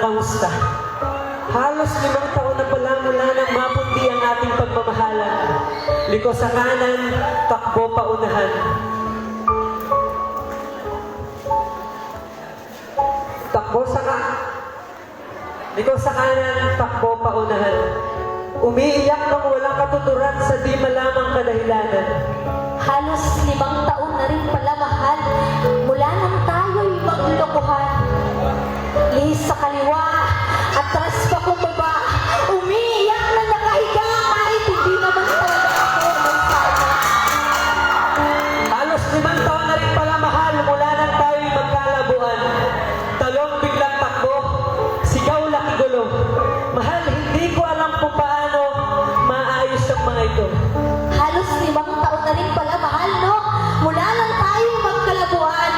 kamusta? Halos 5 taon na pala mula nang mapundi ang ating pagmamahalan. Liko sa kanan, takbo pa unahan. Liko sa kanan, takbo pa unahan. Umiiyak ng walang katuturan sa di malamang kadahilanan. Halos 5 taon na rin pala, mahal, mula nang tayo'y maglokohan. Lihis sa kaliwa, atras pa kumbaba, umiiyak na nakahiga kahit hindi naman talaga ako magsama. Halos 5 taon na rin pala, mahal, mula nang tayo'y magkalabuan. Talong biglang takbo, sigaw laki gulo. Mahal, hindi ko alam kung paano maayos ang mga ito. Halos 5 taon na rin pala, mahal, no? Mula nang tayo'y magkalabuan.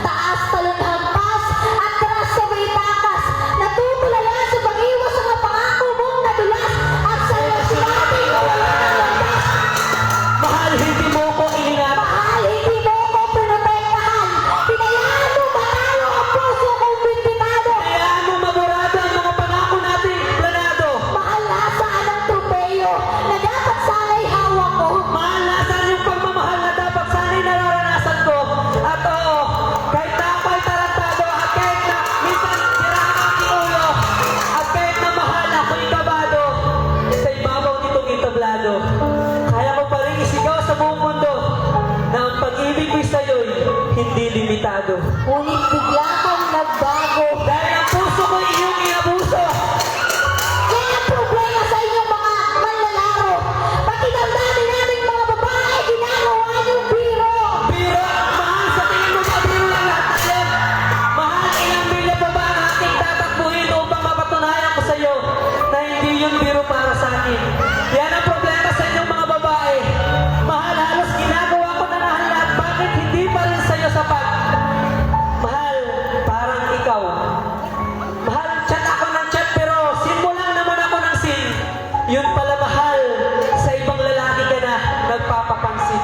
Taas, talon, hampas, atras, sabay takas. Natutulala sa pag-iwas sa mga pangako mong nadulas. At sa iyong sinabi na wala nang landas. Mahal, hindi mo ko iningat. Mahal, hindi mo ako pinotektahan. Pinayaan mo matalo ang puso kong bintitado. Hayaan mo maburado ang mga pangako nating planado. Mahal, nasaan ang tropeyo na dapat sana'y hawak ko? Mahal, nasaan yung pagmamahal na dapat sana'y nararanasan ko? At oo, kahit na ako'y tarantado, at kahit na minsan sira ang aking ulo, at kahit na mahal ako'y kabado, sa ibabaw nitong itablado, kaya ko pa rin isigaw sa buong mundo na ang pag-ibig ko'y sa'yo'y hindi limitado. Ngunit bigla kang nagbago. Dahil ang puso ko'y iyong inabuso. Yan ang problema sa inyong mga manlalaro. Pati damdamin namin mga babae, ginagawa niyong biro. Biro, mahal, sa tingin mo ba biro lang lahat na yan? Mahal, ilang milya pa ba ang ating tatakbuhin upang mapatunayan ko sa iyo na hindi yun biro para sa akin? Yan ang problema sa inyong mga babae. Mahal, halos ginagawa ko na lahat. Bakit hindi pa rin sa iyo sapat? Mahal, parang ikaw. Mahal, chat ako ng chat pero sin mo lang naman ako ng sin. Yun pala, mahal, sa ibang lalaki ka na nagpapapansin.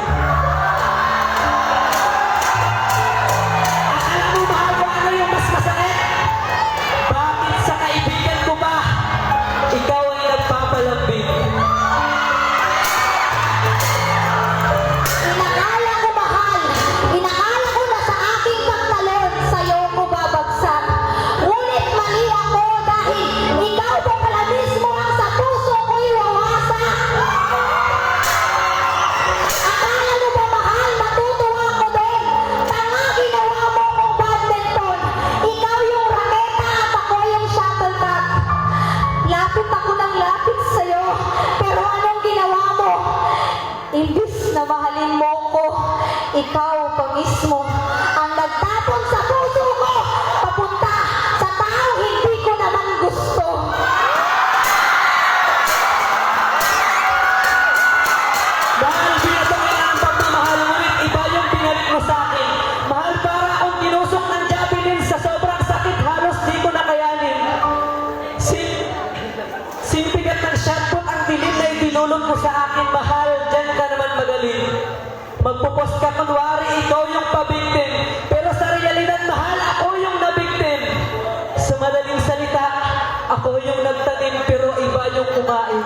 At alam mo, mahal, kung ano yung mas masakit? Bakit sa kaibigan ko ba ikaw ay nagpapalambing? Inakala ko mahal. Inakala ko na sa aking pagtalon, sa'yo ko babagsak. Ngunit mali ako dahil ikaw pa pala mismo ang sa puso ko'y wawasak. Akala mo ba, mahal, matutuwa ko doon? Tanga, ginawa mo kong badminton. Ikaw yung raketa at ako yung shuttlecock. Lapit ako ng lapit sa'yo, pero anong ginawa mo? Imbis na mahalin mo ko, ikaw pa mismo ang nagtapon sa puso ko papunta sa tao hindi ko naman gusto. Mahal, binabangin ang pagmamahal, ngunit iba yung pinalik mo sa akin. Mahal, para akong tinusok ng javelin sa sobrang sakit, halos di ko nakayanin. Simpigat ng shotput ang dilim na idinulog mo sa akin. Mahal, dyan ka naman magaling. Magpupos ka kunwari ikaw yung pabiktim, pero sa realidad, mahal, ako yung nabiktim. Sa madaling salita, ako yung nagtanim pero iba yung kumain.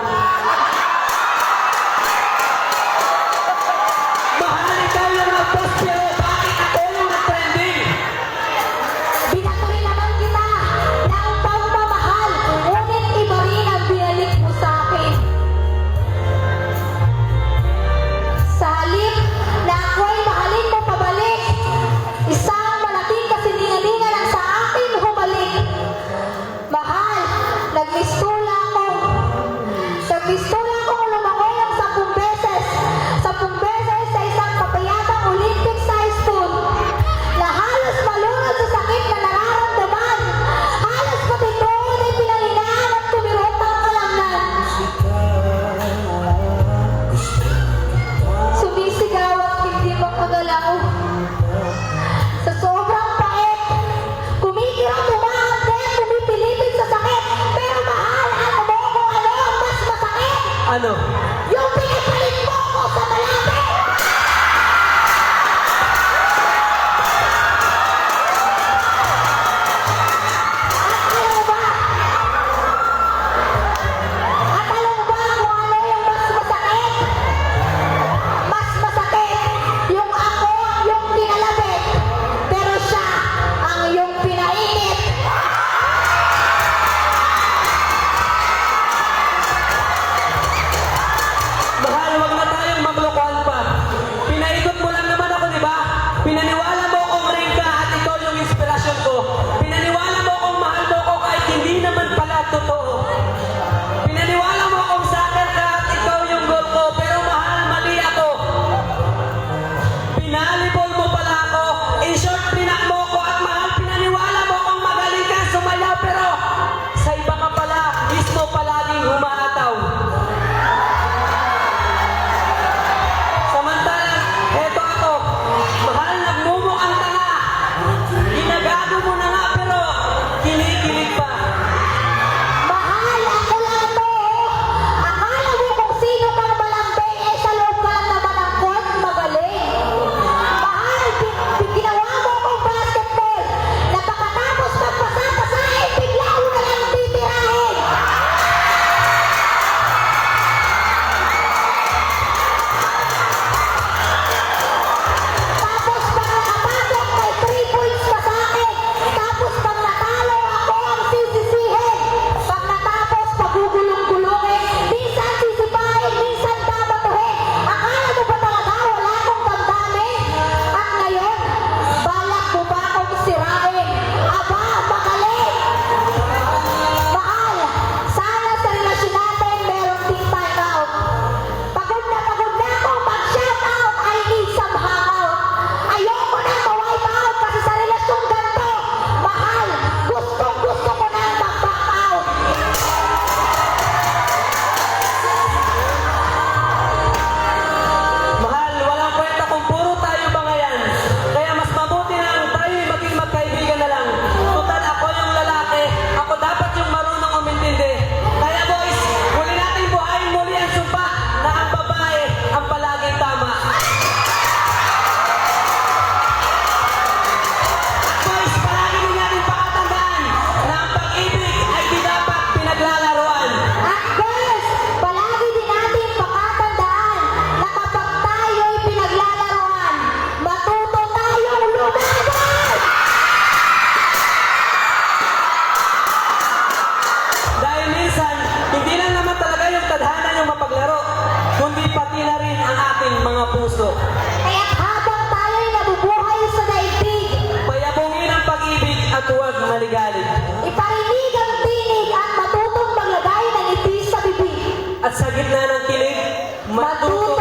Mahal, ikaw yung nag-post pero bakit ako yung nag-trending? Binato rin naman kita ng pagmamahal, ngunit iba rin ang binalik mo sa akin. Sa halip na ako'y mahalin mo pabalik, isang malaking kasinungalingan ang sa akin humalik. Mahal, nagmistula ako. Nagmistula ako kung lumangoy ang 10 beses. 10 beses sa isang papayatang Olympic size spoon. Na halos malunod sa sakit na nararamdaman. Halos pati tuhod ay pinanghinaan at kumirot ang kalamnan. Sumisigaw at hindi makagalaw. Sa sobrang pait, kumikirang tumahante, pumipilipid sa sakit. Pero mahal, ano mo kung ano ang mas masakit? Ano? Yung pinapalit mo ko sa malapit! At ano ba? ating mga puso. Kaya't habang tayo'y nabubuhay sa daigdig, Payabungin ang pag-ibig at huwag maligalig. iparinig ang tinig at matutong maglagay ng ngiti sa bibig. At sa gitna ng kilig, matuto